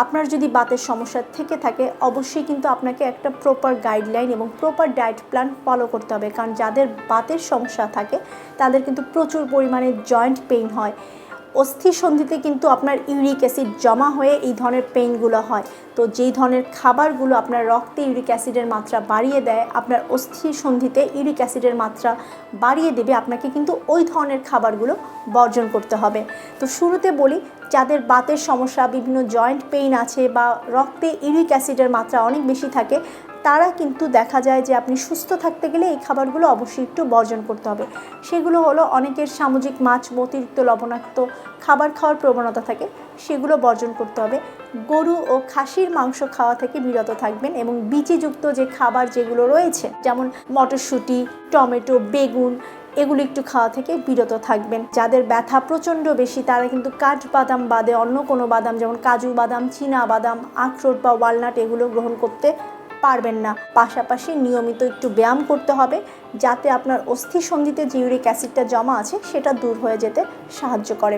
আপনার যদি বাতের সমস্যা থেকে থাকে অবশ্যই কিন্তু আপনাকে একটা প্রপার গাইডলাইন এবং প্রপার ডায়েট প্ল্যান ফলো করতে হবে, কারণ যাদের বাতের সমস্যা থাকে তাদের কিন্তু প্রচুর পরিমাণে জয়েন্ট পেইন হয়। অস্থি সন্ধিতে কিন্তু আপনার ইউরিক অ্যাসিড জমা হয়ে এই ধরনের পেইনগুলো হয়। তো যেই ধরনের খাবারগুলো আপনার রক্তে ইউরিক অ্যাসিডের মাত্রা বাড়িয়ে দেয়, আপনার অস্থি সন্ধিতে ইউরিক অ্যাসিডের মাত্রা বাড়িয়ে দেবে, আপনাকে কিন্তু ওই ধরনের খাবারগুলো বর্জন করতে হবে। তো শুরুতে বলি, যাদের বাতের সমস্যা, বিভিন্ন জয়েন্ট পেইন আছে বা রক্তে ইউরিক অ্যাসিডের মাত্রা অনেক বেশি থাকে, তারা কিন্তু দেখা যায় যে আপনি সুস্থ থাকতে গেলে এই খাবারগুলো অবশ্যই একটু বর্জন করতে হবে। সেগুলো হলো, অনেকের সামুদ্রিক মাছ, অতিরিক্ত লবণাক্ত খাবার খাওয়ার প্রবণতা থাকে, সেগুলো বর্জন করতে হবে। গরু ও খাসির মাংস খাওয়া থেকে বিরত থাকবেন এবং বীচিযুক্ত যে খাবার যেগুলো রয়েছে, যেমন মটরশুঁটি, টমেটো, বেগুন, এগুলো একটু খাওয়া থেকে বিরত থাকবেন। যাদের ব্যথা প্রচণ্ড বেশি তারা কিন্তু কাঠবাদাম বাদে অন্য কোনো বাদাম, যেমন কাজু বাদাম, চীনা বাদাম, আখরোট বা ওয়ালনাট, এগুলো গ্রহণ করতে পারবেন না। পাশাপাশি নিয়মিত একটু ব্যায়াম করতে হবে, যাতে আপনার অস্থি সন্ধিতে যে ইউরিক অ্যাসিডটা জমা আছে সেটা দূর হয়ে যেতে সাহায্য করে।